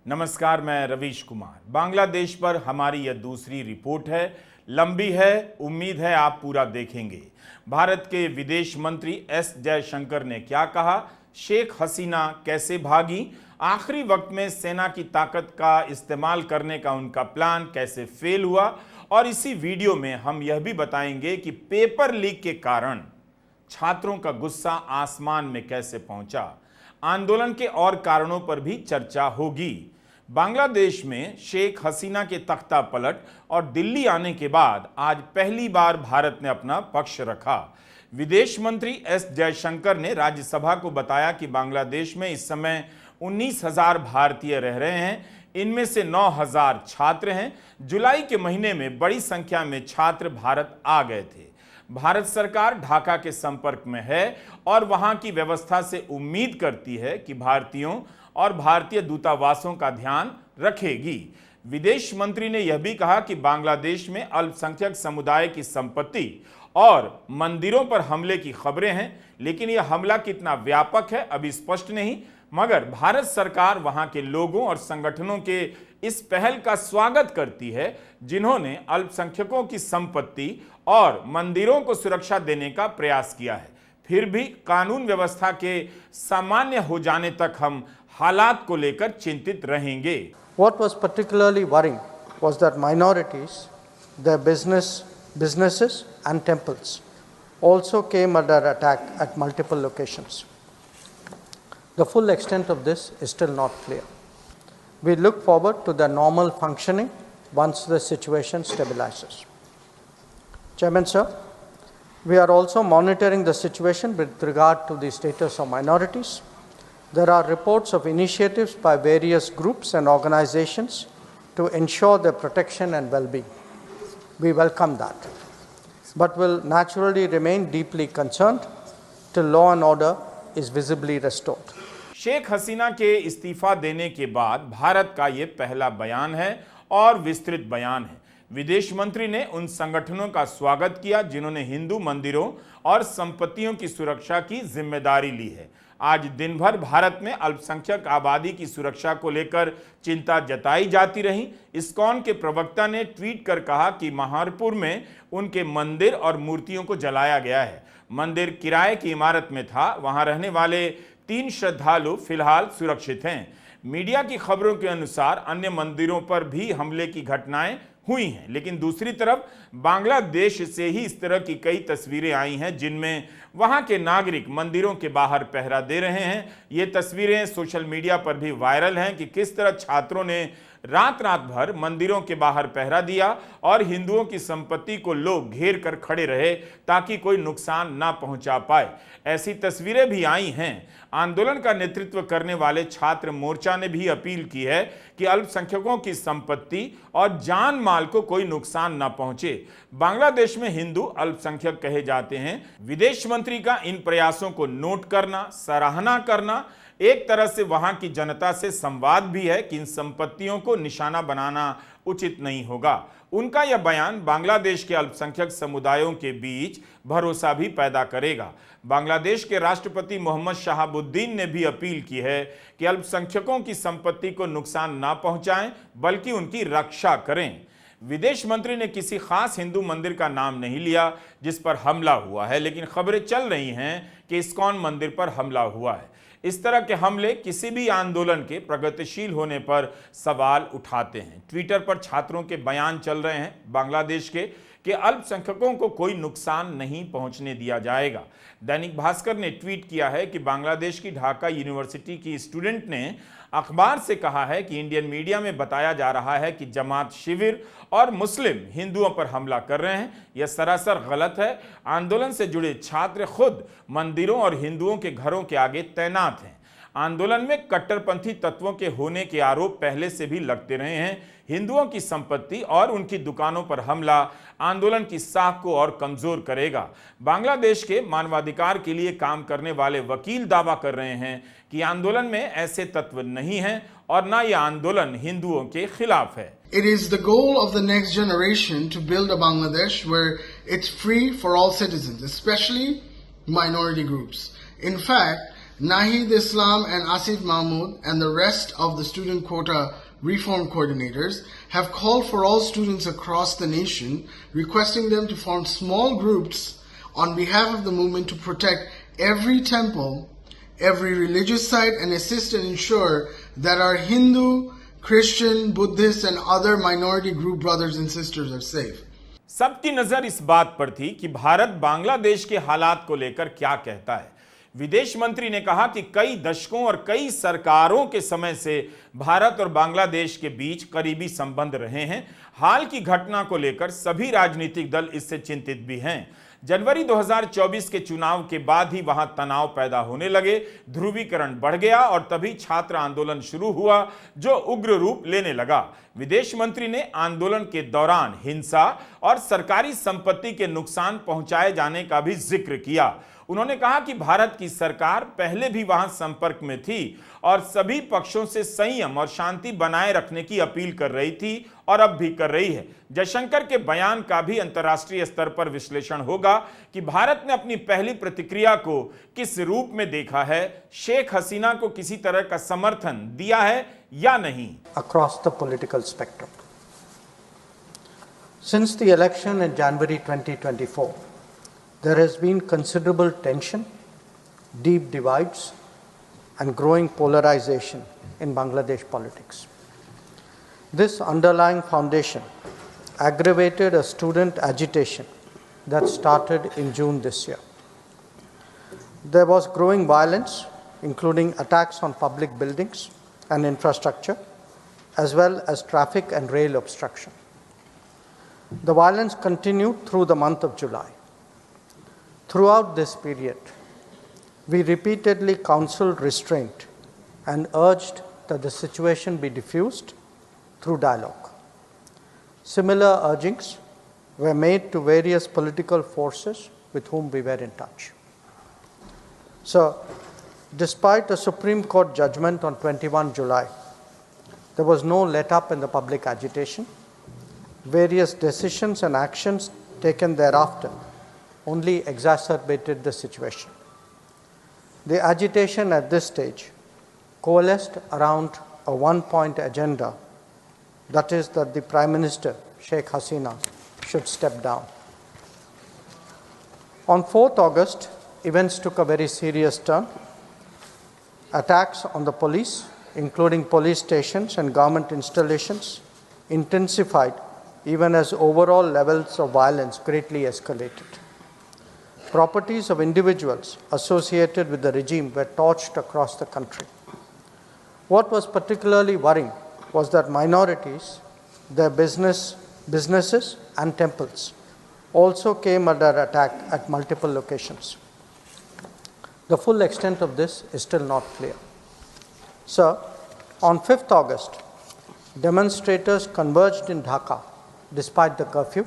नमस्कार, मैं रवीश कुमार। बांग्लादेश पर हमारी यह दूसरी रिपोर्ट है। लंबी है, उम्मीद है आप पूरा देखेंगे। भारत के विदेश मंत्री एस जयशंकर ने क्या कहा, शेख हसीना कैसे भागी, आखिरी वक्त में सेना की ताकत का इस्तेमाल करने का उनका प्लान कैसे फेल हुआ, और इसी वीडियो में हम यह भी बताएंगे कि पेपर लीक के कारण छात्रों का गुस्सा आसमान में कैसे पहुंचा। आंदोलन के और कारणों पर भी चर्चा होगी। बांग्लादेश में शेख हसीना के तख्ता पलट और दिल्ली आने के बाद आज पहली बार भारत ने अपना पक्ष रखा। विदेश मंत्री एस जयशंकर ने राज्यसभा को बताया कि बांग्लादेश में इस समय 19,000 भारतीय रह रहे हैं। इनमें से 9,000 छात्र हैं। जुलाई के महीने में बड़ी संख्या में छात्र भारत आ गए थे। भारत सरकार ढाका के संपर्क में है और वहां की व्यवस्था से उम्मीद करती है कि भारतीयों और भारतीय दूतावासों का ध्यान रखेगी। विदेश मंत्री ने यह भी कहा कि बांग्लादेश में अल्पसंख्यक समुदाय की संपत्ति और मंदिरों पर हमले की खबरें हैं, लेकिन यह हमला कितना व्यापक है अभी स्पष्ट नहीं। मगर भारत सरकार वहां के लोगों और संगठनों के इस पहल का स्वागत करती है, जिन्होंने अल्पसंख्यकों की संपत्ति और मंदिरों को सुरक्षा देने का प्रयास किया है। फिर भी कानून व्यवस्था के सामान्य हो जाने तक हम हालात को लेकर चिंतित रहेंगे। What was particularly worrying was that minorities, their businesses and temples also came under attack at multiple locations. The full extent of this is still not clear. We look forward to the normal functioning once the situation stabilizes. Chairman Sir, we are also monitoring the situation with regard to the status of minorities. There are reports of initiatives by various groups and organizations to ensure their protection and well-being. We welcome that, but will naturally remain deeply concerned till law and order is visibly restored. Sheikh Hasina के इस्तीफा देने के बाद भारत का ये पहला बयान है और विस्तृत बयान है। विदेश मंत्री ने उन संगठनों का स्वागत किया जिन्होंने हिंदू मंदिरों और संपत्तियों की सुरक्षा की जिम्मेदारी ली है। आज दिन भर भारत में अल्पसंख्यक आबादी की सुरक्षा को लेकर चिंता जताई जाती रही। इस्कॉन के प्रवक्ता ने ट्वीट कर कहा कि महारपुर में उनके मंदिर और मूर्तियों को जलाया गया है। मंदिर किराए की इमारत में था। वहां रहने वाले 3 श्रद्धालु फिलहाल सुरक्षित हैं। मीडिया की खबरों के अनुसार अन्य मंदिरों पर भी हमले की घटनाएं हुई हैं, लेकिन दूसरी तरफ बांग्लादेश से ही इस तरह की कई तस्वीरें आई हैं जिनमें वहां के नागरिक मंदिरों के बाहर पहरा दे रहे हैं। ये तस्वीरें सोशल मीडिया पर भी वायरल हैं कि किस तरह छात्रों ने रात भर मंदिरों के बाहर पहरा दिया और हिंदुओं की संपत्ति को लोग घेर कर खड़े रहे ताकि कोई नुकसान ना पहुंचा पाए। ऐसी तस्वीरें भी आई हैं। आंदोलन का नेतृत्व करने वाले छात्र मोर्चा ने भी अपील की है कि अल्पसंख्यकों की संपत्ति और जान माल को कोई नुकसान ना पहुंचे। बांग्लादेश में हिंदू अल्पसंख्यक कहे जाते हैं। विदेश मंत्री का इन प्रयासों को नोट करना, सराहना करना एक तरह से वहां की जनता से संवाद भी है कि इन संपत्तियों को निशाना बनाना उचित नहीं होगा। उनका यह बयान बांग्लादेश के अल्पसंख्यक समुदायों के बीच भरोसा भी पैदा करेगा। बांग्लादेश के राष्ट्रपति मोहम्मद शहाबुद्दीन ने भी अपील की है कि अल्पसंख्यकों की संपत्ति को नुकसान ना पहुंचाएं, बल्कि उनकी रक्षा करें। विदेश मंत्री ने किसी खास हिंदू मंदिर का नाम नहीं लिया जिस पर हमला हुआ है, लेकिन खबरें चल रही हैं कि इस्कॉन मंदिर पर हमला हुआ है। इस तरह के हमले किसी भी आंदोलन के प्रगतिशील होने पर सवाल उठाते हैं। ट्विटर पर छात्रों के बयान चल रहे हैं बांग्लादेश के कि अल्पसंख्यकों को कोई नुकसान नहीं पहुंचने दिया जाएगा। दैनिक भास्कर ने ट्वीट किया है कि बांग्लादेश की ढाका यूनिवर्सिटी की स्टूडेंट ने अखबार से कहा है कि इंडियन मीडिया में बताया जा रहा है कि जमात शिविर और मुस्लिम हिंदुओं पर हमला कर रहे हैं। यह सरासर गलत है। आंदोलन से जुड़े छात्र खुद मंदिरों और हिंदुओं के घरों के आगे तैनात हैं। आंदोलन में कट्टरपंथी तत्वों के होने के आरोप पहले से भी लगते रहे हैं। हिंदुओं की संपत्ति और उनकी दुकानों पर हमला आंदोलन की साख को और कमजोर करेगा। बांग्लादेश के मानवाधिकार के लिए काम करने वाले वकील दावा कर रहे हैं कि आंदोलन में ऐसे तत्व नहीं हैं और ना यह आंदोलन हिंदुओं के खिलाफ है। It is the goal of the next generation to build a Bangladesh where it's free for all citizens, especially minority groups. In fact, Nahid Islam and Asif Mahmood and the rest of the student quota reform coordinators have called for all students across the nation, requesting them to form small groups on behalf of the movement to protect every temple, every religious site, and assist and ensure that our Hindu, Christian, Buddhist, and other minority group brothers and sisters are safe. सबकी नजर इस बात पर थी कि भारत बांग्लादेश के हालात को लेकर क्या कहता है। विदेश मंत्री ने कहा कि कई दशकों और कई सरकारों के समय से भारत और बांग्लादेश के बीच करीबी संबंध रहे हैं। हाल की घटना को लेकर सभी राजनीतिक दल इससे चिंतित भी हैं। जनवरी 2024 के चुनाव के बाद ही वहां तनाव पैदा होने लगे, ध्रुवीकरण बढ़ गया और तभी छात्र आंदोलन शुरू हुआ जो उग्र रूप लेने लगा। विदेश मंत्री ने आंदोलन के दौरान हिंसा और सरकारी संपत्ति के नुकसान पहुंचाए जाने का भी जिक्र किया। उन्होंने कहा कि भारत की सरकार पहले भी वहां संपर्क में थी और सभी पक्षों से संयम और शांति बनाए रखने की अपील कर रही थी और अब भी कर रही है। जयशंकर के बयान का भी अंतर्राष्ट्रीय स्तर पर विश्लेषण होगा कि भारत ने अपनी पहली प्रतिक्रिया को किस रूप में देखा है, शेख हसीना को किसी तरह का समर्थन दिया है या नहीं। Across the political spectrum. Since the election in January 2024, there has been considerable tension, deep divides, and growing polarization in Bangladesh politics. This underlying foundation aggravated a student agitation that started in June this year. There was growing violence, including attacks on public buildings and infrastructure, as well as traffic and rail obstruction. The violence continued through the month of July. Throughout this period, we repeatedly counseled restraint and urged that the situation be diffused through dialogue. Similar urgings were made to various political forces with whom we were in touch. So, despite a Supreme Court judgment on 21 July, there was no let-up in the public agitation. Various decisions and actions taken thereafter only exacerbated the situation. The agitation at this stage coalesced around a one-point agenda, that is that the Prime Minister, Sheikh Hasina, should step down. On 4th August, events took a very serious turn. Attacks on the police, including police stations and government installations, intensified even as overall levels of violence greatly escalated. Properties of individuals associated with the regime were torched across the country. What was particularly worrying was that minorities, their businesses and temples also came under attack at multiple locations. The full extent of this is still not clear. Sir, on 5th August, demonstrators converged in Dhaka despite the curfew.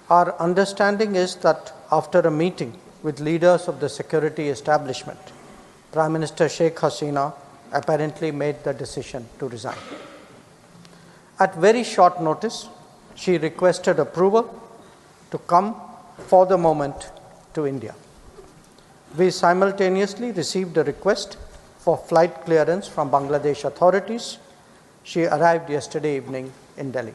Our understanding is that after a meeting with leaders of the security establishment, Prime Minister Sheikh Hasina apparently made the decision to resign. At very short notice, she requested approval to come for the moment to India. We simultaneously received a request for flight clearance from Bangladesh authorities. She arrived yesterday evening in Delhi.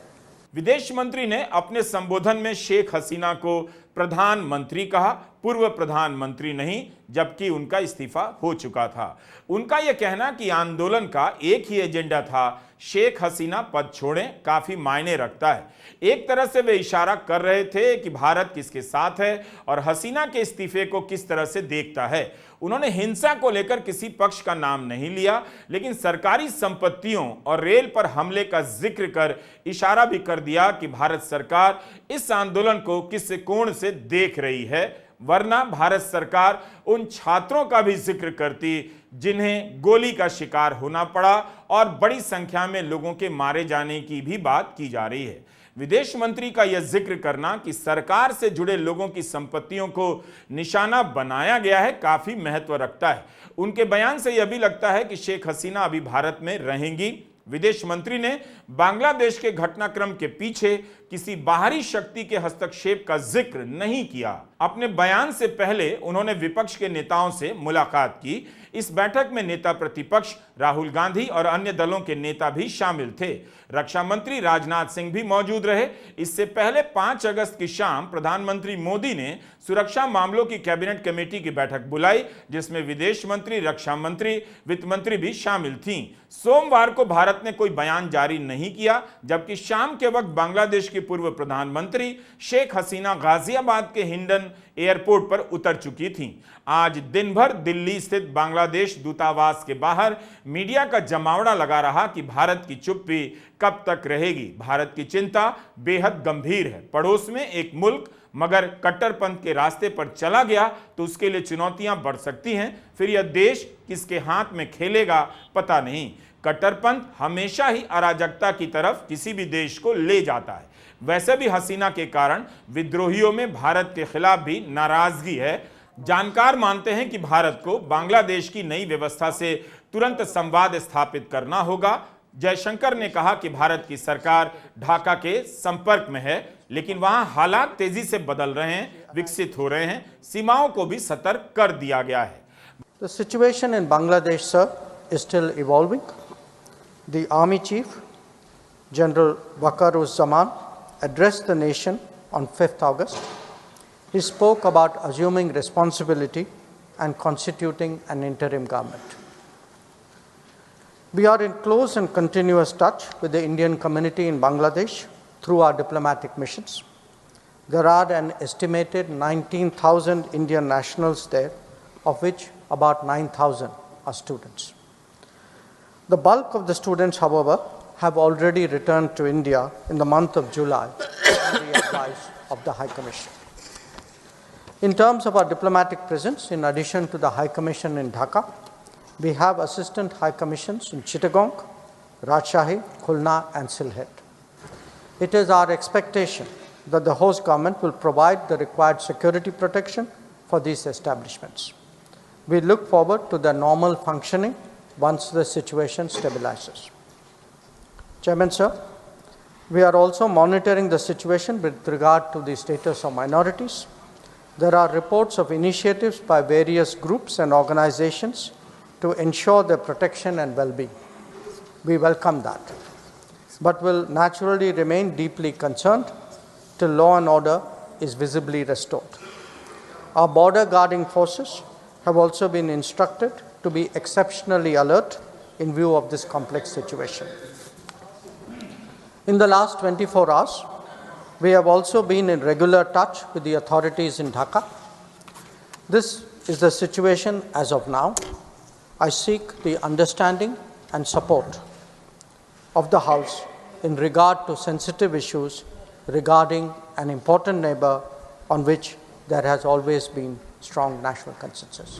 विदेश मंत्री ने अपने संबोधन में शेख हसीना को प्रधानमंत्री कहा, पूर्व प्रधानमंत्री नहीं, जबकि उनका इस्तीफा हो चुका था। उनका यह कहना कि आंदोलन का एक ही एजेंडा था, शेख हसीना पद छोड़ें, काफी मायने रखता है। एक तरह से वे इशारा कर रहे थे कि भारत किसके साथ है और हसीना के इस्तीफे को किस तरह से देखता है। उन्होंने हिंसा को लेकर किसी पक्ष का नाम नहीं लिया, लेकिन सरकारी संपत्तियों और रेल पर हमले का जिक्र कर इशारा भी कर दिया कि भारत सरकार इस आंदोलन को किस कोण से देख रही है, वरना भारत सरकार उन छात्रों का भी जिक्र करती जिन्हें गोली का शिकार होना पड़ा और बड़ी संख्या में लोगों के मारे जाने की भी बात की जा रही है। विदेश मंत्री का यह जिक्र करना कि सरकार से जुड़े लोगों की संपत्तियों को निशाना बनाया गया है, काफी महत्व रखता है। उनके बयान से यह भी लगता है कि शेख हसीना अभी भारत में रहेंगी। विदेश मंत्री ने बांग्लादेश के घटनाक्रम के पीछे किसी बाहरी शक्ति के हस्तक्षेप का जिक्र नहीं किया। अपने बयान से पहले उन्होंने विपक्ष के नेताओं से मुलाकात की। इस बैठक में नेता प्रतिपक्ष राहुल गांधी और अन्य दलों के नेता भी शामिल थे। रक्षा मंत्री राजनाथ सिंह भी मौजूद रहे। इससे पहले 5 अगस्त की शाम प्रधानमंत्री मोदी ने सुरक्षा मामलों की कैबिनेट कमेटी की बैठक बुलाई, जिसमें विदेश मंत्री, रक्षा मंत्री, वित्त मंत्री भी शामिल थीं। सोमवार को भारत ने कोई बयान जारी नहीं किया, जबकि शाम के वक्त बांग्लादेश की पूर्व प्रधानमंत्री शेख हसीना गाजियाबाद के हिंडन एयरपोर्ट पर उतर चुकी थीं। आज दिन भर दिल्ली स्थित बांग्लादेश दूतावास के बाहर मीडिया का जमावड़ा लगा रहा कि भारत की चुप्पी कब तक रहेगी। भारत की चिंता बेहद गंभीर है। पड़ोस में एक मुल्क मगर कट्टरपंथ के रास्ते पर चला गया तो उसके लिए चुनौतियां बढ़ सकती हैं। फिर यह देश किसके हाथ में खेलेगा पता नहीं। कट्टरपंथ हमेशा ही अराजकता की तरफ किसी भी देश को ले जाता है। वैसे भी हसीना के कारण विद्रोहियों में भारत के खिलाफ भी नाराजगी है। जानकार मानते हैं कि भारत को बांग्लादेश की नई व्यवस्था से तुरंत संवाद स्थापित करना होगा। जयशंकर ने कहा कि भारत की सरकार ढाका के संपर्क में है, लेकिन वहां हालात तेजी से बदल रहे हैं, विकसित हो रहे हैं। सीमाओं को भी सतर्क कर दिया गया है। The situation in Bangladesh, sir, is still evolving. The Army Chief, General Waqar-uz-Zaman, addressed the nation on 5th August. He spoke about assuming responsibility and constituting an interim government. We are in close and continuous touch with the Indian community in Bangladesh through our diplomatic missions. There are an estimated 19,000 Indian nationals there, of which about 9,000 are students. The bulk of the students, however, have already returned to India in the month of July on the advice of the High Commission. In terms of our diplomatic presence, in addition to the High Commission in Dhaka, we have assistant High Commissions in Chittagong, Rajshahi, Khulna and Sylhet. It is our expectation that the host government will provide the required security protection for these establishments. We look forward to their normal functioning once the situation stabilizes. Chairman, sir, we are also monitoring the situation with regard to the status of minorities. There are reports of initiatives by various groups and organizations to ensure their protection and well-being. We welcome that, but will naturally remain deeply concerned till law and order is visibly restored. Our border guarding forces have also been instructed to be exceptionally alert in view of this complex situation. In the last 24 hours, we have also been in regular touch with the authorities in Dhaka. This is the situation as of now. I seek the understanding and support of the House in regard to sensitive issues regarding an important neighbor on which there has always been strong national consensus.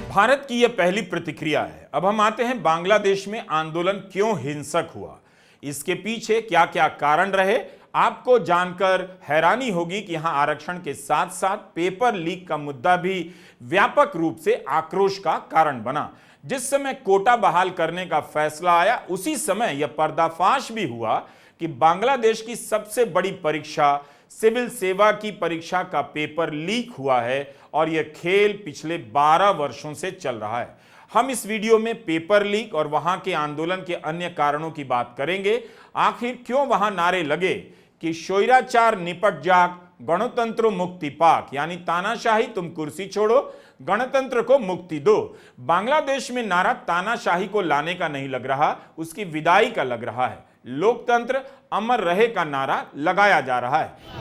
Bharat की यह पहली प्रतिक्रिया है। अब हम आते हैं बांग्लादेश में आंदोलन क्यों हिंसक हुआ, इसके पीछे क्या क्या कारण रहे। आपको जानकर हैरानी होगी कि यहां आरक्षण के साथ साथ पेपर लीक का मुद्दा भी व्यापक रूप से आक्रोश का कारण बना। जिस समय कोटा बहाल करने का फैसला आया, उसी समय यह पर्दाफाश भी हुआ कि बांग्लादेश की सबसे बड़ी परीक्षा सिविल सेवा की परीक्षा का पेपर लीक हुआ है और यह खेल पिछले 12 वर्षों से चल रहा है। हम इस वीडियो में पेपर लीक और वहां के आंदोलन के अन्य कारणों की बात करेंगे। आखिर क्यों वहां नारे लगे कि स्वैराचार निपट जाग, गणतंत्र मुक्ति पाक, यानी तानाशाही तुम कुर्सी छोड़ो, गणतंत्र को मुक्ति दो। बांग्लादेश में नारा तानाशाही को लाने का नहीं लग रहा, उसकी विदाई का लग रहा है। लोकतंत्र अमर रहे का नारा लगाया जा रहा है।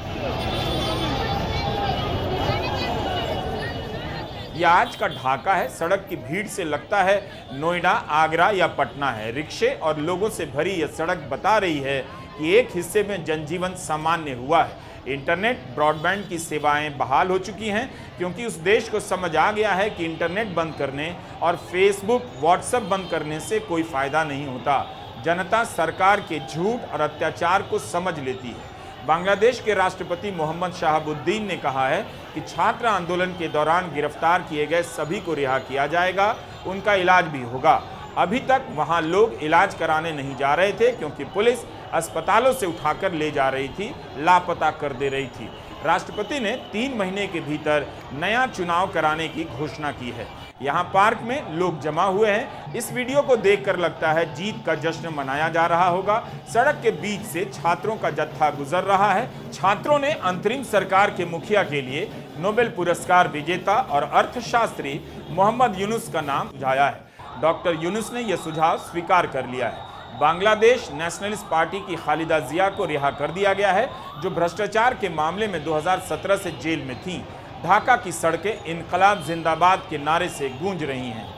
यह आज का ढाका है। सड़क की भीड़ से लगता है नोएडा, आगरा या पटना है। रिक्शे और लोगों से भरी यह सड़क बता रही है कि एक हिस्से में जनजीवन सामान्य हुआ है। इंटरनेट, ब्रॉडबैंड की सेवाएं बहाल हो चुकी हैं, क्योंकि उस देश को समझ आ गया है कि इंटरनेट बंद करने और फेसबुक, व्हाट्सएप बंद करने से कोई फायदा नहीं होता। जनता सरकार के झूठ और अत्याचार को समझ लेती है। बांग्लादेश के राष्ट्रपति मोहम्मद शहाबुद्दीन ने कहा है कि छात्र आंदोलन के दौरान गिरफ्तार किए गए सभी को रिहा किया जाएगा, उनका इलाज भी होगा। अभी तक वहां लोग इलाज कराने नहीं जा रहे थे क्योंकि पुलिस अस्पतालों से उठाकर ले जा रही थी, लापता कर दे रही थी। राष्ट्रपति ने 3 महीने के भीतर नया चुनाव कराने की घोषणा की है। यहाँ पार्क में लोग जमा हुए हैं। इस वीडियो को देखकर लगता है जीत का जश्न मनाया जा रहा होगा। सड़क के बीच से छात्रों का जत्था गुजर रहा है। छात्रों ने अंतरिम सरकार के मुखिया के लिए नोबेल पुरस्कार विजेता और अर्थशास्त्री मोहम्मद यूनुस का नाम सुझाया है। डॉक्टर यूनुस ने यह सुझाव स्वीकार कर लिया है। बांग्लादेश नेशनलिस्ट पार्टी की खालिदा जिया को रिहा कर दिया गया है, जो भ्रष्टाचार के मामले में 2017 से जेल में थीं। ढाका की सड़कें इनकलाब जिंदाबाद के नारे से गूंज रही हैं।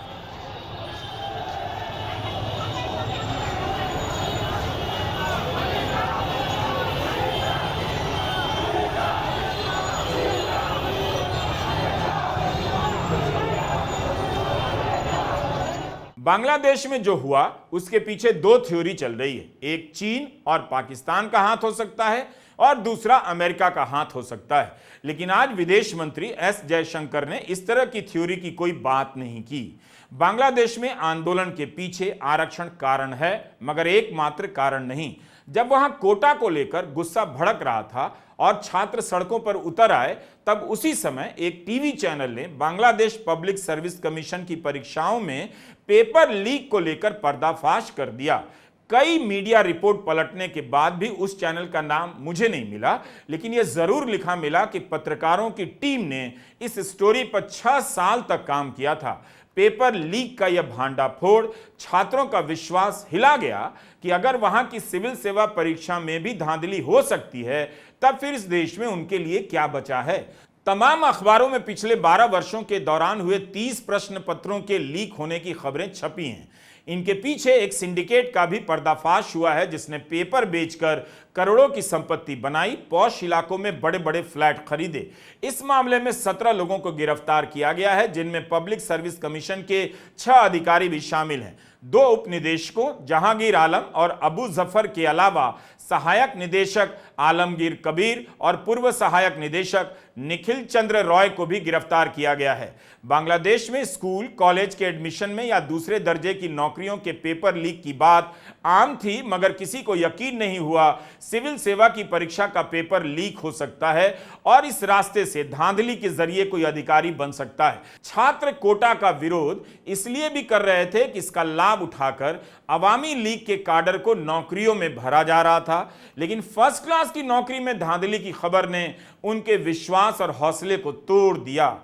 बांग्लादेश में जो हुआ उसके पीछे 2 थ्योरी चल रही है। एक चीन और पाकिस्तान का हाथ हो सकता है और दूसरा अमेरिका का हाथ हो सकता है। लेकिन आज विदेश मंत्री एस जयशंकर ने इस तरह की थ्योरी की कोई बात नहीं की। बांग्लादेश में आंदोलन के पीछे आरक्षण कारण है, मगर एकमात्र कारण नहीं। जब वहां कोटा को लेकर गुस्सा भड़क रहा था और छात्र सड़कों पर उतर आए, तब उसी समय एक टीवी चैनल ने बांग्लादेश पब्लिक सर्विस कमीशन की परीक्षाओं में पेपर लीक को लेकर पर्दाफाश कर दिया। कई मीडिया रिपोर्ट पलटने के बाद भी उस चैनल का नाम मुझे नहीं मिला, लेकिन यह जरूर लिखा मिला कि पत्रकारों की टीम ने इस स्टोरी पर 6 साल तक काम किया था। पेपर लीक का यह भांडाफोड़ छात्रों का विश्वास हिला गया कि अगर वहां की सिविल सेवा परीक्षा में भी धांधली हो सकती है, तब फिर इस देश में उनके लिए क्या बचा है। तमाम अखबारों में पिछले 12 वर्षों के दौरान हुए 30 प्रश्न पत्रों के लीक होने की खबरें छपी हैं। इनके पीछे एक सिंडिकेट का भी पर्दाफाश हुआ है, जिसने पेपर बेचकर करोड़ों की संपत्ति बनाई, पॉश इलाकों में बड़े बड़े फ्लैट खरीदे। इस मामले में 17 लोगों को गिरफ्तार किया गया है, जिनमें पब्लिक सर्विस कमीशन के 6 अधिकारी भी शामिल हैं। 2 उपनिदेशकों जहांगीर आलम और अबू जफर के अलावा सहायक निदेशक आलमगीर कबीर और पूर्व सहायक निदेशक निखिल चंद्र रॉय को भी गिरफ्तार किया गया है। बांग्लादेश में स्कूल कॉलेज के एडमिशन में या दूसरे दर्जे की नौकरियों के पेपर लीक की बात आम थी, मगर किसी को यकीन नहीं हुआ सिविल सेवा की परीक्षा का पेपर लीक हो सकता है और इस रास्ते से धांधली के जरिए कोई अधिकारी बन सकता है। छात्र कोटा का विरोध इसलिए भी कर रहे थे कि इसका लाभ उठाकर अवामी लीग के काडर को नौकरियों में भरा जा रहा था, लेकिन फर्स्ट क्लास की नौकरी में धांधली की खबर ने उनके विश्वास और हौसले को तोड़ दिया।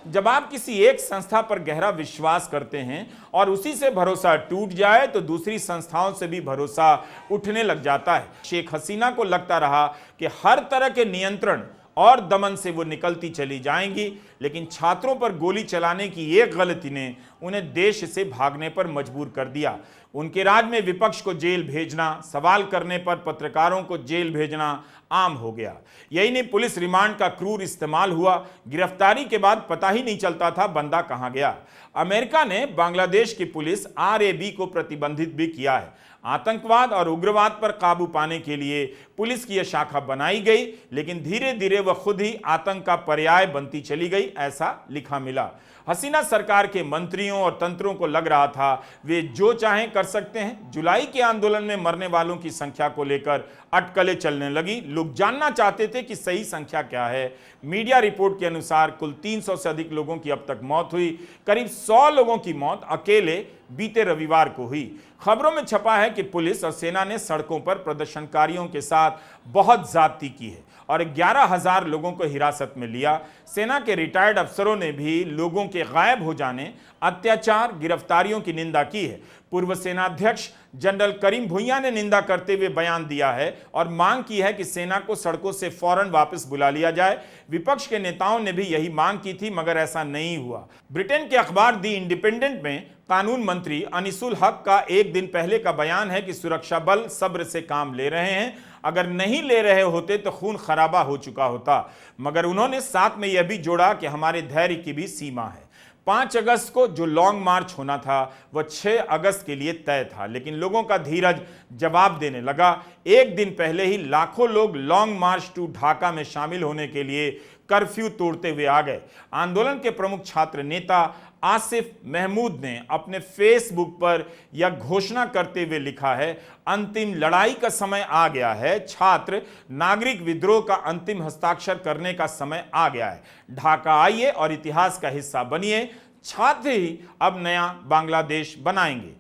जब आप किसी एक संस्था पर गहरा विश्वास करते हैं और उसी से भरोसा टूट जाए, तो दूसरी संस्थाओं से भी भरोसा उठने लग जाता है। शेख हसीना को लगता रहा कि हर तरह के नियंत्रण और दमन से वो निकलती चली जाएंगी, लेकिन छात्रों पर गोली चलाने की एक गलती ने उन्हें देश से भागने पर मजबूर कर दिया। उनके राज में विपक्ष को जेल भेजना, सवाल करने पर पत्रकारों को जेल भेजना आम हो गया। यही नहीं, पुलिस रिमांड का क्रूर इस्तेमाल हुआ। गिरफ्तारी के बाद पता ही नहीं चलता था बंदा कहां गया। अमेरिका ने बांग्लादेश की पुलिस RAB को प्रतिबंधित भी किया है। आतंकवाद और उग्रवाद पर काबू पाने के लिए पुलिस की यह शाखा बनाई गई, लेकिन धीरे धीरे वह खुद ही आतंक का पर्याय बनती चली गई, ऐसा लिखा मिला। हसीना सरकार के मंत्रियों और तंत्रों को लग रहा था वे जो चाहें कर सकते हैं। जुलाई के आंदोलन में मरने वालों की संख्या को लेकर अटकलें चलने लगी। लोग जानना चाहते थे कि सही संख्या क्या है। मीडिया रिपोर्ट के अनुसार कुल 300 से अधिक लोगों की अब तक मौत हुई। करीब 100 लोगों की मौत अकेले बीते रविवार को हुई। खबरों में छपा है कि पुलिस और सेना ने सड़कों पर प्रदर्शनकारियों के साथ बहुत ज्यादती की है और 11,000 लोगों को हिरासत में लिया। सेना के रिटायर्ड अफसरों ने भी लोगों के गायब हो जाने, अत्याचार, गिरफ्तारियों की निंदा की है। पूर्व सेनाध्यक्ष जनरल करीम भुइयां ने निंदा करते हुए बयान दिया है और मांग की है कि सेना को सड़कों से फौरन वापस बुला लिया जाए। विपक्ष के नेताओं ने भी यही मांग की थी, मगर ऐसा नहीं हुआ। ब्रिटेन के अखबार दी इंडिपेंडेंट में कानून मंत्री अनिसुल हक का एक दिन पहले का बयान है कि सुरक्षा बल सब्र से काम ले रहे हैं। अगर नहीं ले रहे होते तो खून खराबा हो चुका होता। मगर उन्होंने साथ में यह भी जोड़ा कि हमारे धैर्य की भी सीमा है। 5 अगस्त को जो लॉन्ग मार्च होना था वह 6 अगस्त के लिए तय था, लेकिन लोगों का धीरज जवाब देने लगा। एक दिन पहले ही लाखों लोग लॉन्ग मार्च टू ढाका में शामिल होने के लिए कर्फ्यू तोड़ते हुए आ गए। आंदोलन के प्रमुख छात्र नेता आसिफ महमूद ने अपने फेसबुक पर यह घोषणा करते हुए लिखा है, अंतिम लड़ाई का समय आ गया है। छात्र नागरिक विद्रोह का अंतिम हस्ताक्षर करने का समय आ गया है। ढाका आइए और इतिहास का हिस्सा बनिए। छात्र ही अब नया बांग्लादेश बनाएंगे।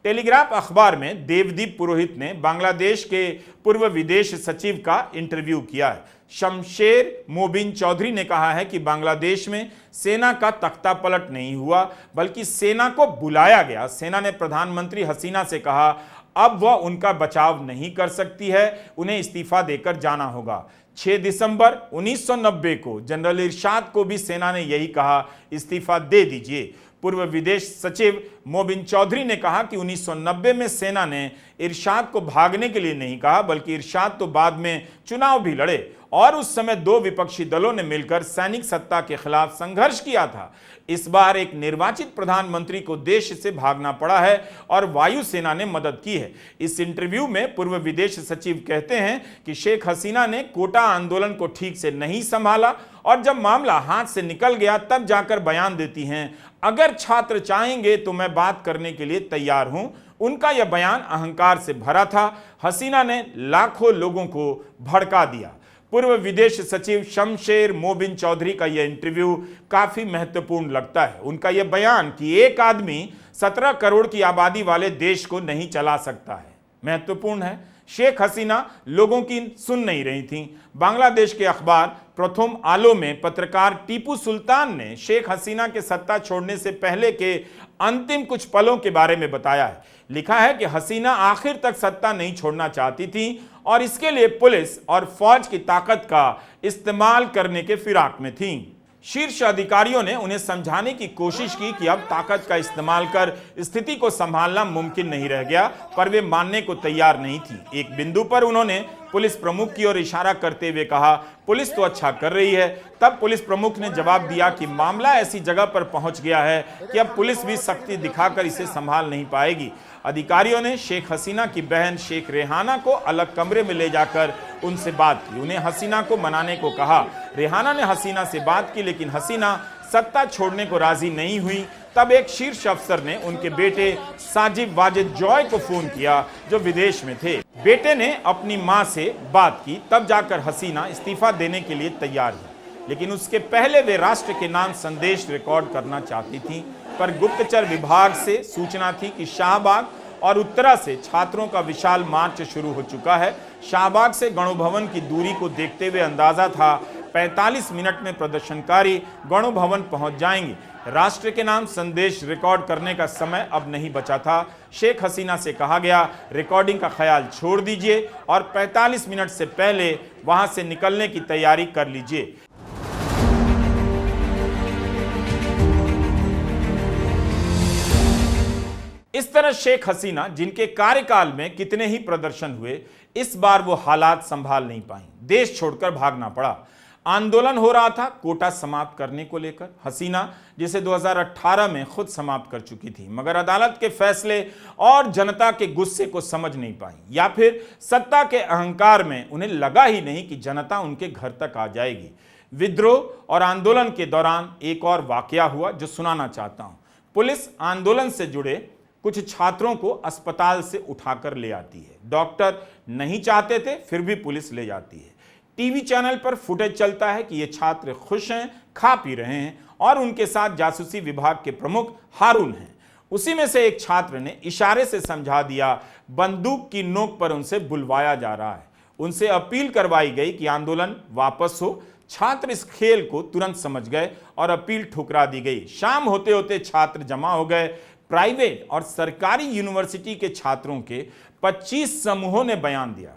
टेलीग्राफ अखबार में देवदीप पुरोहित ने बांग्लादेश के पूर्व विदेश सचिव का इंटरव्यू किया है। शमशेर मोबिन चौधरी ने कहा है कि बांग्लादेश में सेना का तख्ता पलट नहीं हुआ, बल्कि सेना को बुलाया गया। सेना ने प्रधानमंत्री हसीना से कहा अब वह उनका बचाव नहीं कर सकती है, उन्हें इस्तीफा देकर जाना होगा। 6 दिसंबर 1990 को जनरल इरशाद को भी सेना ने यही कहा, इस्तीफा दे दीजिए। पूर्व विदेश सचिव मोबिन चौधरी ने कहा कि 1990 में सेना ने इरशाद को भागने के लिए नहीं कहा, बल्कि इरशाद तो बाद में चुनाव भी लड़े और उस समय 2 विपक्षी दलों ने मिलकर सैनिक सत्ता के खिलाफ संघर्ष किया था। इस बार एक निर्वाचित प्रधानमंत्री को देश से भागना पड़ा है और वायुसेना ने मदद की है। इस इंटरव्यू में पूर्व विदेश सचिव कहते हैं कि शेख हसीना ने कोटा आंदोलन को ठीक से नहीं संभाला और जब मामला हाथ से निकल गया तब जाकर बयान देती हैं, अगर छात्र चाहेंगे तो मैं बात करने के लिए तैयार हूं। उनका यह बयान अहंकार से भरा था। हसीना ने लाखों लोगों को भड़का दिया। पूर्व विदेश सचिव शमशेर मोबिन चौधरी का यह इंटरव्यू काफी महत्वपूर्ण लगता है। उनका यह बयान कि एक आदमी 17 करोड़ की आबादी वाले देश को नहीं चला सकता है, महत्वपूर्ण है। शेख हसीना लोगों की सुन नहीं रही थी। बांग्लादेश के अखबार प्रथम आलो में पत्रकार टीपू सुल्तान ने शेख हसीना के सत्ता छोड़ने से पहले के अंतिम कुछ पलों के बारे में बताया है। लिखा है कि हसीना आखिर तक सत्ता नहीं छोड़ना चाहती थी और इसके लिए पुलिस और फौज की ताकत का इस्तेमाल करने के फिराक में थी। शीर्ष अधिकारियों ने उन्हें समझाने की कोशिश की कि अब ताकत का इस्तेमाल कर स्थिति को संभालना मुमकिन नहीं रह गया, पर वे मानने को तैयार नहीं थी। एक बिंदु पर उन्होंने पुलिस प्रमुख की ओर इशारा करते हुए कहा, पुलिस तो अच्छा कर रही है। तब पुलिस प्रमुख ने जवाब दिया कि मामला ऐसी जगह पर पहुंच गया है कि अब पुलिस भी सख्ती दिखाकर इसे संभाल नहीं पाएगी। अधिकारियों ने शेख हसीना की बहन शेख रेहाना को अलग कमरे में ले जाकर उनसे बात की। उन्हें हसीना को मनाने को कहा। रेहाना ने हसीना से बात की, लेकिन हसीना सत्ता छोड़ने को राजी नहीं हुई। तब एक शीर्ष अफसर ने उनके बेटे साजिब वाजिद जॉय को फोन किया, जो विदेश में थे। बेटे ने अपनी मां से बात की, तब जाकर हसीना इस्तीफा देने के लिए तैयार हुई। लेकिन उसके पहले वे राष्ट्र के नाम संदेश रिकॉर्ड करना चाहती थी, पर गुप्तचर विभाग से सूचना थी कि शाहबाग और उत्तरा से छात्रों का विशाल मार्च शुरू हो चुका है। शाहबाग से गणभवन की दूरी को देखते हुए अंदाजा था 45 मिनट में प्रदर्शनकारी गणभवन पहुंच जाएंगे। राष्ट्र के नाम संदेश रिकॉर्ड करने का समय अब नहीं बचा था। शेख हसीना से कहा गया, रिकॉर्डिंग का ख्याल छोड़ दीजिए और 45 मिनट से पहले वहां से निकलने की तैयारी कर लीजिए। इस तरह शेख हसीना, जिनके कार्यकाल में कितने ही प्रदर्शन हुए, इस बार वो हालात संभाल नहीं पाई। देश छोड़कर भागना पड़ा। आंदोलन हो रहा था कोटा समाप्त करने को लेकर। हसीना जिसे 2018 में खुद समाप्त कर चुकी थी, मगर अदालत के फैसले और जनता के गुस्से को समझ नहीं पाई, या फिर सत्ता के अहंकार में उन्हें लगा ही नहीं कि जनता उनके घर तक आ जाएगी। विद्रोह और आंदोलन के दौरान एक और वाकया हुआ जो सुनाना चाहता हूं। पुलिस आंदोलन से जुड़े कुछ छात्रों को अस्पताल से उठाकर ले आती है। डॉक्टर नहीं चाहते थे, फिर भी पुलिस ले जाती है। टीवी चैनल पर फुटेज चलता है कि ये छात्र खुश हैं, खा पी रहे हैं और उनके साथ जासूसी विभाग के प्रमुख हारून हैं। उसी में से एक छात्र ने इशारे से समझा दिया, बंदूक की नोक पर उनसे बुलवाया जा रहा है। उनसे अपील करवाई गई कि आंदोलन वापस हो। छात्र इस खेल को तुरंत समझ गए और अपील ठुकरा दी गई। शाम होते होते छात्र जमा हो गए। प्राइवेट और सरकारी यूनिवर्सिटी के छात्रों के 25 समूहों ने बयान दिया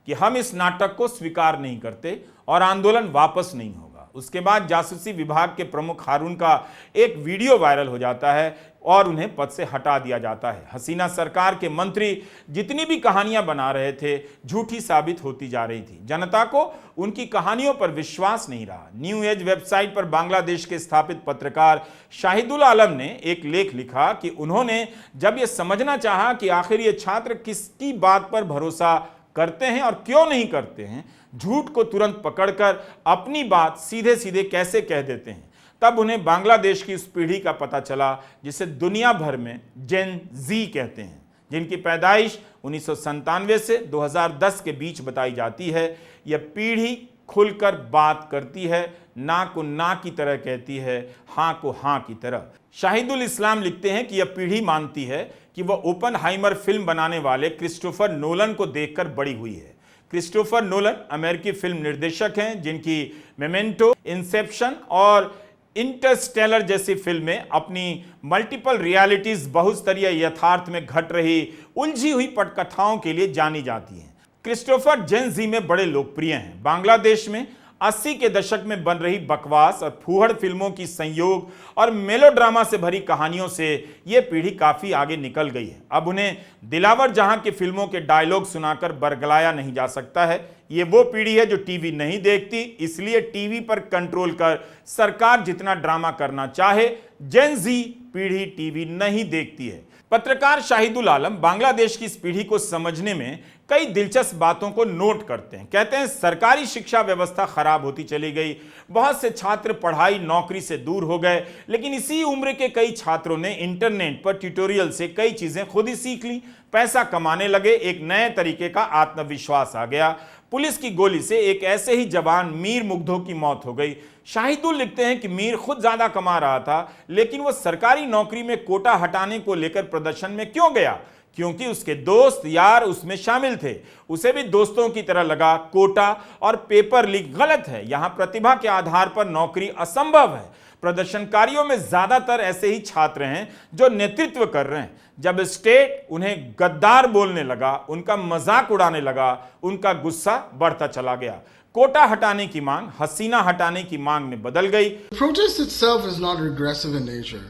कि हम इस नाटक को स्वीकार नहीं करते और आंदोलन वापस नहीं होगा। उसके बाद जासूसी विभाग के प्रमुख हारून का एक वीडियो वायरल हो जाता है और उन्हें पद से हटा दिया जाता है। हसीना सरकार के मंत्री जितनी भी कहानियां बना रहे थे झूठी साबित होती जा रही थी। जनता को उनकी कहानियों पर विश्वास नहीं रहा। न्यू एज वेबसाइट पर बांग्लादेश के स्थापित पत्रकार शाहिदुल आलम ने एक लेख लिखा कि उन्होंने जब यह समझना चाहा कि आखिर ये छात्र किसकी बात पर भरोसा करते हैं और क्यों नहीं करते हैं, झूठ को तुरंत पकड़कर अपनी बात सीधे सीधे कैसे कह देते हैं, तब उन्हें बांग्लादेश की उस पीढ़ी का पता चला जिसे दुनिया भर में जेन जी कहते हैं, जिनकी पैदाइश 1997 से 2010 के बीच बताई जाती है। यह पीढ़ी खुलकर बात करती है, ना को ना की तरह कहती है, हाँ को हाँ की तरह। शाहिदुल इस्लाम लिखते हैं कि यह पीढ़ी मानती है कि वह ओपनहाइमर फिल्म बनाने वाले क्रिस्टोफर नोलन को देखकर बड़ी हुई है। क्रिस्टोफर नोलन अमेरिकी फिल्म निर्देशक हैं जिनकी मेमेंटो, इंसेप्शन और इंटरस्टेलर जैसी फिल्में अपनी मल्टीपल रियलिटीज, बहुस्तरीय यथार्थ में घट रही उलझी हुई पटकथाओं के लिए जानी जाती हैं। क्रिस्टोफर जेन जी में बड़े लोकप्रिय हैं। बांग्लादेश में 80 के दशक में बन रही बकवास और फूहड़ फिल्मों की संयोग और मेलोड्रामा से भरी कहानियों से यह पीढ़ी काफी आगे निकल गई है। अब उन्हें दिलावर जहां की फिल्मों के डायलॉग सुनाकर बरगलाया नहीं जा सकता है। ये वो पीढ़ी है जो टीवी नहीं देखती, इसलिए टीवी पर कंट्रोल कर सरकार जितना ड्रामा करना चाहे, जेन जी पीढ़ी टीवी नहीं देखती है। पत्रकार शाहिदुल आलम बांग्लादेश की इस पीढ़ी को समझने में कई दिलचस्प बातों को नोट करते हैं। कहते हैं सरकारी शिक्षा व्यवस्था खराब होती चली गई, बहुत से छात्र पढ़ाई नौकरी से दूर हो गए, लेकिन इसी उम्र के कई छात्रों ने इंटरनेट पर ट्यूटोरियल से कई चीजें खुद ही सीख ली, पैसा कमाने लगे, एक नए तरीके का आत्मविश्वास आ गया। पुलिस की गोली से एक ऐसे ही जवान मीर मुग्धो की मौत हो गई। शाहिदुल लिखते हैं कि मीर खुद ज्यादा कमा रहा था, लेकिन वह सरकारी नौकरी में कोटा हटाने को लेकर प्रदर्शन में क्यों गया? क्योंकि उसके दोस्त यार उसमें शामिल थे। उसे भी दोस्तों की तरह लगा कोटा और पेपर लीक गलत है, यहां प्रतिभा के आधार पर नौकरी असंभव है। प्रदर्शनकारियों में ज्यादातर ऐसे ही छात्र हैं जो नेतृत्व कर रहे हैं। जब स्टेट उन्हें गद्दार बोलने लगा, उनका मजाक उड़ाने लगा, उनका गुस्सा बढ़ता चला गया। कोटा हटाने की मांग हसीना हटाने की मांग में बदल गई। The protest itself is not regressive in nature.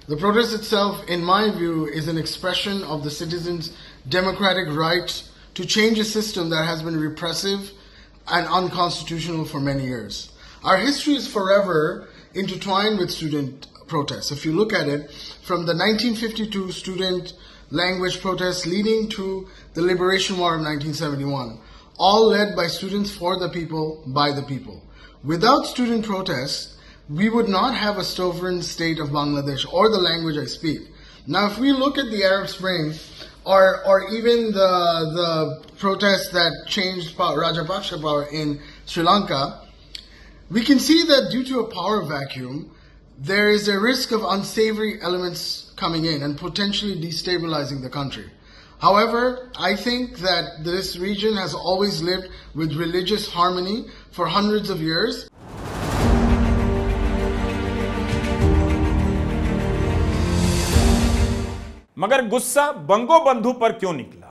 The protest itself, in my view, is an expression of the citizens' democratic rights to change a system that has been repressive and unconstitutional for many years. Our history is forever intertwined with student protests. If you look at it, from the 1952 student language protests leading to the Liberation War of 1971, all led by students for the people, by the people. Without student protests, we would not have a sovereign state of Bangladesh or the language I speak. Now, if we look at the Arab Spring or even the protests that changed Rajapaksa power in Sri Lanka, we can see that due to a power vacuum, there is a risk of unsavory elements coming in and potentially destabilizing the country. However, I think that this region has always lived with religious harmony for hundreds of years. मगर गुस्सा बंगो बंधु पर क्यों निकला?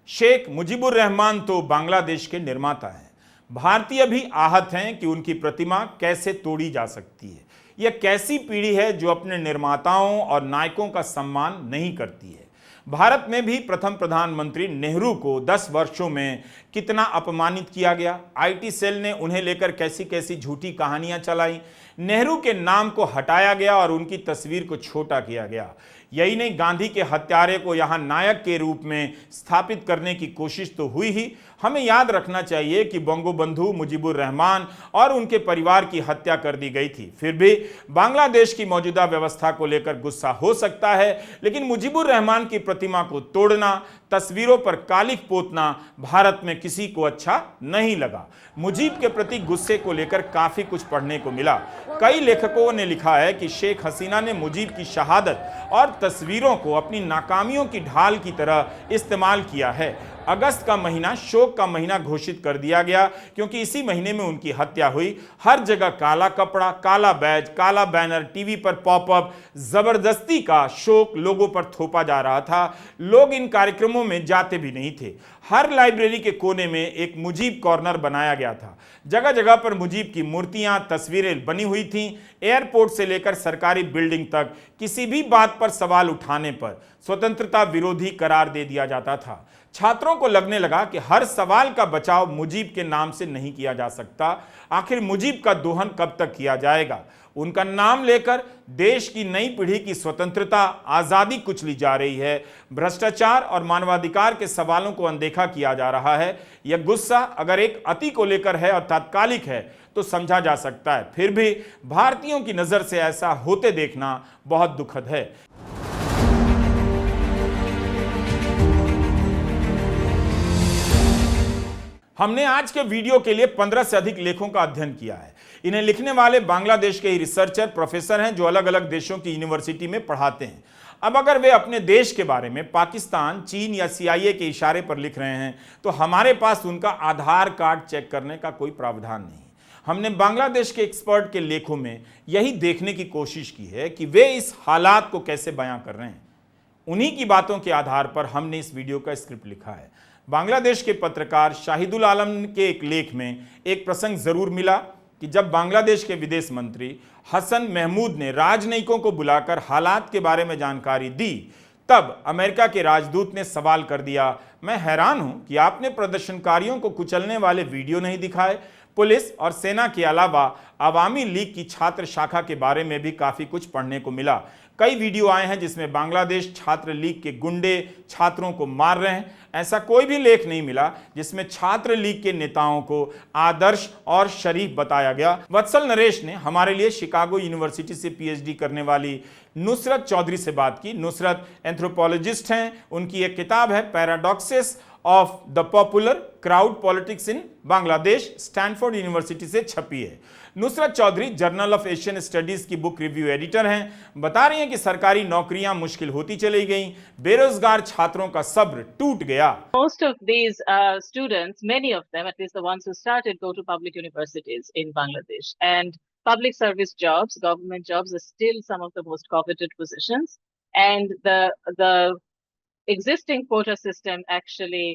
शेख मुजीबुर रहमान तो बांग्लादेश के निर्माता हैं। भारतीय भी आहत हैं कि उनकी प्रतिमा कैसे तोड़ी जा सकती है। यह कैसी पीढ़ी है जो अपने निर्माताओं और नायकों का सम्मान नहीं करती है। भारत में भी प्रथम प्रधानमंत्री नेहरू को 10 वर्षों में कितना अपमानित किया गया। आईटी सेल ने उन्हें लेकर कैसी कैसी झूठी कहानियां चलाई। नेहरू के नाम को हटाया गया और उनकी तस्वीर को छोटा किया गया। यही नहीं, गांधी के हत्यारे को यहां नायक के रूप में स्थापित करने की कोशिश तो हुई ही। हमें याद रखना चाहिए कि बंगबंधु मुजीबुर रहमान और उनके परिवार की हत्या कर दी गई थी। फिर भी बांग्लादेश की मौजूदा व्यवस्था को लेकर गुस्सा हो सकता है, लेकिन मुजीबुर रहमान की प्रतिमा को तोड़ना, तस्वीरों पर कालिख पोतना भारत में किसी को अच्छा नहीं लगा। मुजीब के प्रति गुस्से को लेकर काफी कुछ पढ़ने को मिला। कई लेखकों ने लिखा है कि शेख हसीना ने मुजीब की शहादत और तस्वीरों को अपनी नाकामियों की ढाल की तरह इस्तेमाल किया है। अगस्त का महीना शोक का महीना घोषित कर दिया गया क्योंकि इसी महीने में उनकी हत्या हुई। हर जगह काला कपड़ा, काला बैज, काला बैनर, टीवी पर पॉपअप, जबरदस्ती का शोक लोगों पर थोपा जा रहा था। लोग इन कार्यक्रमों में जाते भी नहीं थे। हर लाइब्रेरी के कोने में एक मुजीब कॉर्नर बनाया गया था। जगह जगह पर मुजीब की मूर्तियां, तस्वीरें बनी हुई थीं। एयरपोर्ट से लेकर सरकारी बिल्डिंग तक किसी भी बात पर सवाल उठाने पर स्वतंत्रता विरोधी करार दे दिया जाता था। छात्रों को लगने लगा कि हर सवाल का बचाव मुजीब के नाम से नहीं किया जा सकता। आखिर मुजीब का दोहन कब तक किया जाएगा? उनका नाम लेकर देश की नई पीढ़ी की स्वतंत्रता, आजादी कुचली जा रही है। भ्रष्टाचार और मानवाधिकार के सवालों को अनदेखा किया जा रहा है। यह गुस्सा अगर एक अति को लेकर है और तात्कालिक है तो समझा जा सकता है, फिर भी भारतीयों की नजर से ऐसा होते देखना बहुत दुखद है। हमने आज के वीडियो के लिए 15 से अधिक लेखों का अध्ययन किया है। इन्हें लिखने वाले बांग्लादेश के ही रिसर्चर, प्रोफेसर हैं जो अलग अलग देशों की यूनिवर्सिटी में पढ़ाते हैं। अब अगर वे अपने देश के बारे में पाकिस्तान, चीन या CIA के इशारे पर लिख रहे हैं तो हमारे पास उनका आधार कार्ड चेक करने का कोई प्रावधान नहीं। हमने बांग्लादेश के एक्सपर्ट के लेखों में यही देखने की कोशिश की है कि वे इस हालात को कैसे बयां कर रहे हैं। उन्हीं की बातों के आधार पर हमने इस वीडियो का स्क्रिप्ट लिखा है। बांग्लादेश के पत्रकार शाहिदुल आलम के एक लेख में एक प्रसंग जरूर मिला कि जब बांग्लादेश के विदेश मंत्री हसन महमूद ने राजनयिकों को बुलाकर हालात के बारे में जानकारी दी, तब अमेरिका के राजदूत ने सवाल कर दिया, मैं हैरान हूं कि आपने प्रदर्शनकारियों को कुचलने वाले वीडियो नहीं दिखाए। पुलिस और सेना के अलावा अवामी लीग की छात्र शाखा के बारे में भी काफी कुछ पढ़ने को मिला। कई वीडियो आए हैं जिसमें बांग्लादेश छात्र लीग के गुंडे छात्रों को मार रहे हैं। ऐसा कोई भी लेख नहीं मिला जिसमें छात्र लीग के नेताओं को आदर्श और शरीफ बताया गया। वत्सल नरेश ने हमारे लिए शिकागो यूनिवर्सिटी से PhD करने वाली नुसरत चौधरी से बात की। नुसरत एंथ्रोपोलॉजिस्ट हैं। उनकी एक किताब है paradoxes of the popular crowd politics in Bangladesh, Stanford University से छपी है। Nusrat Chowdhury journal of Asian studies की बुक रिव्यू एडिटर हैं। बता रही हैं कि सरकारी नौकरियां मुश्किल होती चली गईं, बेरोजगार छात्रों का सब्र टूट गया। Most of these students, many of them, at least the ones who started, go to public universities in Bangladesh. And public service jobs, government jobs, are still some of the most coveted positions. And the existing quota system actually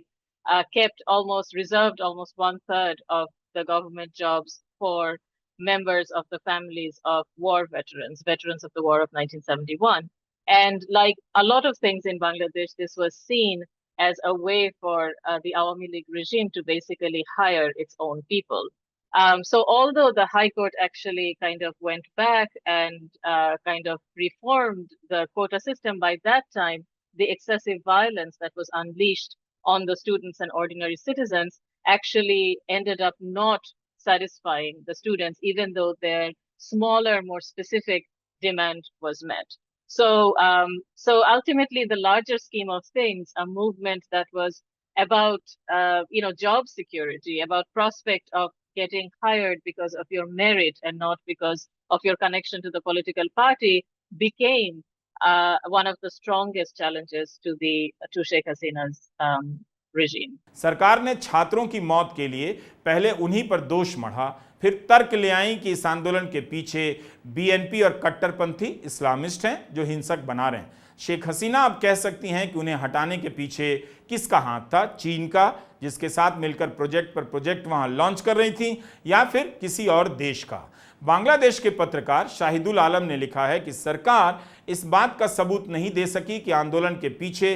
reserved almost 1/3 of the government jobs for members of the families of war veterans of the war of 1971. And like a lot of things in Bangladesh, this was seen as a way for the Awami League regime to basically hire its own people. So although the High Court actually kind of went back and kind of reformed the quota system, by that time, the excessive violence that was unleashed on the students and ordinary citizens actually ended up not satisfying the students, even though their smaller, more specific demand was met. So ultimately, the larger scheme of things, a movement that was about job security, about prospect of getting hired because of your merit and not because of your connection to the political party, became one of the strongest challenges to Sheikh Hasina's regime. सरकार ने छात्रों की मौत के लिए पहले उन्हीं पर दोष मढ़ा, फिर तर्क ले आई कि इस आंदोलन के पीछे BNP और कट्टरपंथी इस्लामिस्ट हैं जो हिंसक बना रहे हैं। शेख हसीना अब कह सकती हैं कि उन्हें हटाने के पीछे किसका हाथ था, चीन का, जिसके साथ मिलकर प्रोजेक्ट पर प्रोजेक्ट वहां लॉन्च कर रही थी, या फिर किसी और देश का। बांग्लादेश के पत्रकार शाहिदुल आलम ने लिखा है कि सरकार इस बात का सबूत नहीं दे सकी कि आंदोलन के पीछे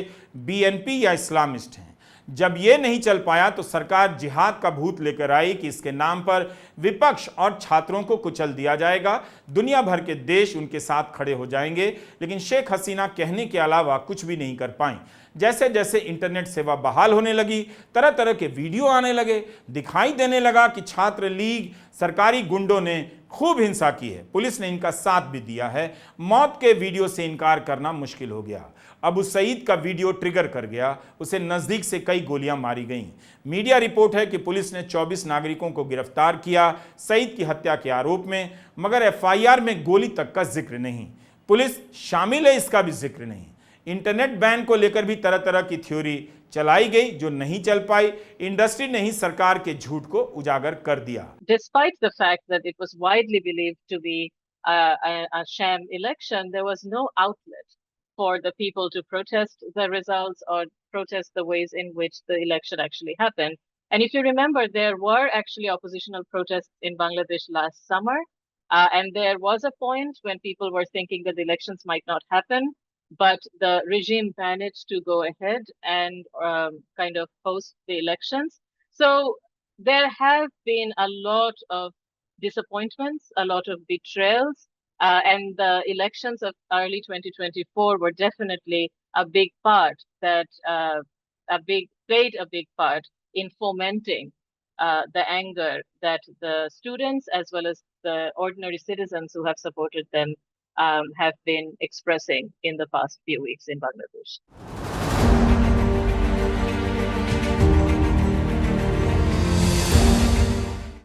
BNP या इस्लामिस्ट हैं। जब ये नहीं चल पाया तो सरकार जिहाद का भूत लेकर आई कि इसके नाम पर विपक्ष और छात्रों को कुचल दिया जाएगा, दुनिया भर के देश उनके साथ खड़े हो जाएंगे। लेकिन शेख हसीना कहने के अलावा कुछ भी नहीं कर पाई। जैसे जैसे इंटरनेट सेवा बहाल होने लगी, तरह तरह के वीडियो आने लगे, दिखाई देने लगा कि छात्र लीग, सरकारी गुंडों ने खूब हिंसा की है, पुलिस ने इनका साथ भी दिया है। मौत के वीडियो से इनकार करना मुश्किल हो गया। अबू सईद का वीडियो ट्रिगर कर गया, उसे नजदीक से कई गोलियां मारी गईं। मीडिया रिपोर्ट है कि पुलिस ने 24 नागरिकों को गिरफ्तार किया सईद की हत्या के आरोप में, मगर FIR में गोली तक का जिक्र नहीं। पुलिस शामिल है इसका भी जिक्र नहीं। इंटरनेट बैन को लेकर भी तरह तरह की थ्योरी चलाई गई जो नहीं चल पाई। इंडस्ट्री ने ही सरकार के झूठ को उजागर कर दिया। Despite the fact that it was widely believed to be a sham election, there was no outlet for the people to protest the results or protest the ways in which the election actually happened. And if you remember, there were actually oppositional protests in Bangladesh last summer. And there was a point when people were thinking that the elections might not happen, but the regime managed to go ahead and kind of host the elections. So there have been a lot of disappointments, a lot of betrayals, and the elections of early 2024 were definitely a big part that played a big part in fomenting the anger that the students as well as the ordinary citizens who have supported them have been expressing in the past few weeks in Bangladesh.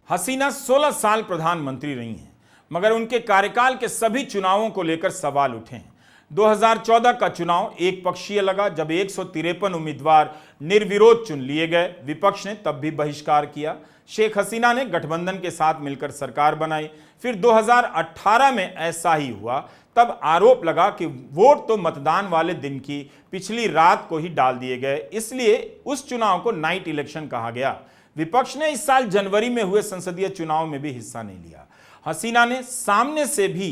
हसीना 16 साल प्रधानमंत्री रही हैं, मगर उनके कार्यकाल के सभी चुनावों को लेकर सवाल उठे हैं। 2014 का चुनाव एक पक्षीय लगा, जब 153 उम्मीदवार निर्विरोध चुन लिए गए। विपक्ष ने तब भी बहिष्कार किया। शेख हसीना ने गठबंधन के साथ मिलकर सरकार बनाई। फिर 2018 में ऐसा ही हुआ। तब आरोप लगा कि वोट तो मतदान वाले दिन की पिछली रात को ही डाल दिए गए, इसलिए उस चुनाव को नाइट इलेक्शन कहा गया। विपक्ष ने इस साल जनवरी में हुए संसदीय चुनाव में भी हिस्सा नहीं लिया। हसीना ने सामने से भी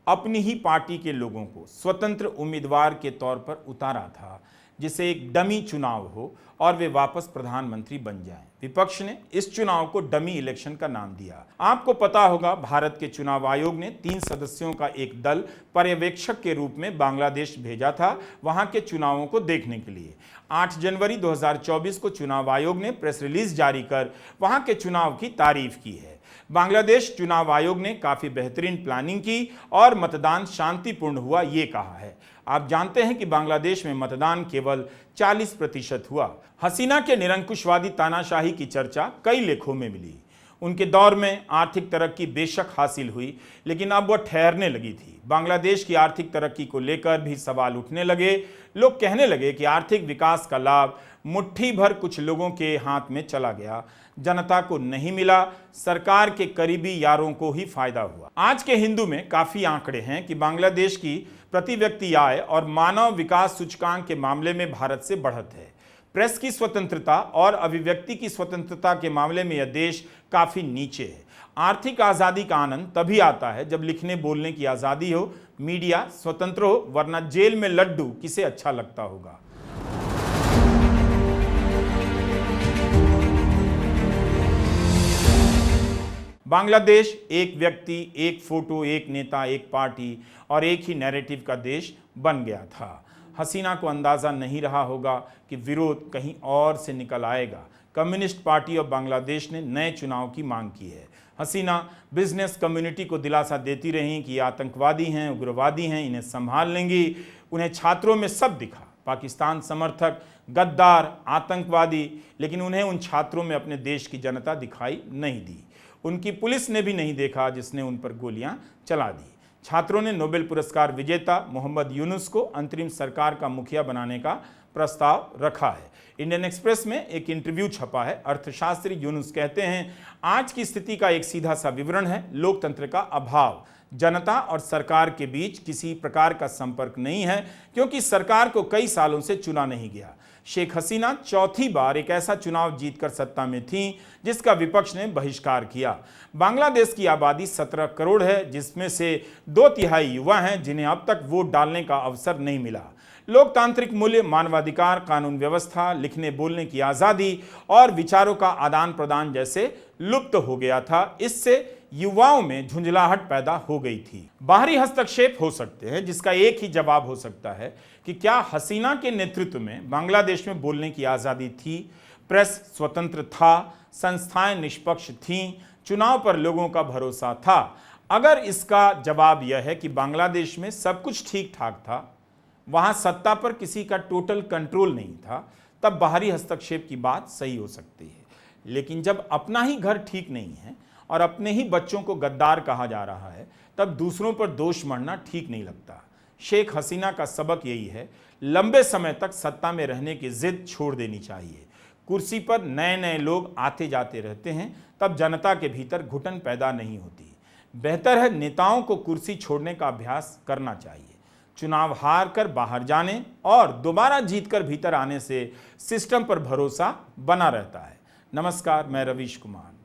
अपनी ही पार्टी के लोगों को स्वतंत्र उम्मीदवार के तौर पर उतारा था, जिसे एक डमी चुनाव हो और वे वापस प्रधानमंत्री बन जाएं। विपक्ष ने इस चुनाव को डमी इलेक्शन का नाम दिया। आपको पता होगा, भारत के चुनाव आयोग ने 3 सदस्यों का एक दल पर्यवेक्षक के रूप में बांग्लादेश भेजा था, वहां के चुनावों को देखने के लिए। 8 जनवरी 2024 को चुनाव आयोग ने प्रेस रिलीज जारी कर वहां के चुनाव की तारीफ की है। बांग्लादेश चुनाव आयोग ने काफी बेहतरीन प्लानिंग की और मतदान शांतिपूर्ण हुआ, ये कहा है। आप जानते हैं कि बांग्लादेश में मतदान केवल 40% हुआ। हसीना के निरंकुशवादी तानाशाही की चर्चा कई लेखों में मिली। उनके दौर में आर्थिक तरक्की बेशक हासिल हुई, लेकिन अब वह ठहरने लगी थी। बांग्लादेश की आर्थिक तरक्की को लेकर भी सवाल उठने लगे। लोग कहने लगे कि आर्थिक विकास का लाभ मुट्ठी भर कुछ लोगों के हाथ में चला गया, जनता को नहीं मिला, सरकार के करीबी यारों को ही फायदा हुआ। आज के हिंदू में काफी आंकड़े हैं कि बांग्लादेश की प्रति व्यक्ति आय और मानव विकास सूचकांक के मामले में भारत से बढ़त है। प्रेस की स्वतंत्रता और अभिव्यक्ति की स्वतंत्रता के मामले में यह देश काफी नीचे है। आर्थिक आजादी का आनंद तभी आता है जब लिखने बोलने की आजादी हो, मीडिया स्वतंत्र हो, वरना जेल में लड्डू किसे अच्छा लगता होगा। बांग्लादेश एक व्यक्ति, एक फोटो, एक नेता, एक पार्टी और एक ही नैरेटिव का देश बन गया था। हसीना को अंदाज़ा नहीं रहा होगा कि विरोध कहीं और से निकल आएगा। कम्युनिस्ट पार्टी ऑफ बांग्लादेश ने नए चुनाव की मांग की है। हसीना बिजनेस कम्युनिटी को दिलासा देती रहीं कि ये आतंकवादी हैं, उग्रवादी हैं, इन्हें संभाल लेंगी। उन्हें छात्रों में सब दिखा, पाकिस्तान समर्थक, गद्दार, आतंकवादी, लेकिन उन्हें उन छात्रों में अपने देश की जनता दिखाई नहीं दी। उनकी पुलिस ने भी नहीं देखा जिसने उन पर गोलियां चला दी। छात्रों ने नोबेल पुरस्कार विजेता मोहम्मद यूनुस को अंतरिम सरकार का मुखिया बनाने का प्रस्ताव रखा है। इंडियन एक्सप्रेस में एक इंटरव्यू छपा है। अर्थशास्त्री यूनुस कहते हैं, आज की स्थिति का एक सीधा सा विवरण है लोकतंत्र का अभाव। जनता और सरकार के बीच किसी प्रकार का संपर्क नहीं है, क्योंकि सरकार को कई सालों से चुना नहीं गया। शेख हसीना चौथी बार एक ऐसा चुनाव जीतकर सत्ता में थीं जिसका विपक्ष ने बहिष्कार किया। बांग्लादेश की आबादी 17 करोड़ है, जिसमें से 2/3 युवा हैं जिन्हें अब तक वोट डालने का अवसर नहीं मिला। लोकतांत्रिक मूल्य, मानवाधिकार, कानून व्यवस्था, लिखने बोलने की आज़ादी और विचारों का आदान प्रदान जैसे लुप्त हो गया था। इससे युवाओं में झुंझलाहट पैदा हो गई थी। बाहरी हस्तक्षेप हो सकते हैं, जिसका एक ही जवाब हो सकता है कि क्या हसीना के नेतृत्व में बांग्लादेश में बोलने की आज़ादी थी, प्रेस स्वतंत्र था, संस्थाएं निष्पक्ष थीं, चुनाव पर लोगों का भरोसा था। अगर इसका जवाब यह है कि बांग्लादेश में सब कुछ ठीक ठाक था, वहां सत्ता पर किसी का टोटल कंट्रोल नहीं था, तब बाहरी हस्तक्षेप की बात सही हो सकती है। लेकिन जब अपना ही घर ठीक नहीं है और अपने ही बच्चों को गद्दार कहा जा रहा है, तब दूसरों पर दोष मढ़ना ठीक नहीं लगता। शेख हसीना का सबक यही है, लंबे समय तक सत्ता में रहने की जिद छोड़ देनी चाहिए। कुर्सी पर नए नए लोग आते जाते रहते हैं, तब जनता के भीतर घुटन पैदा नहीं होती। बेहतर है नेताओं को कुर्सी छोड़ने का अभ्यास करना चाहिए। चुनाव हार कर बाहर जाने और दोबारा जीतकर भीतर आने से सिस्टम पर भरोसा बना रहता है। नमस्कार, मैं रवीश कुमार।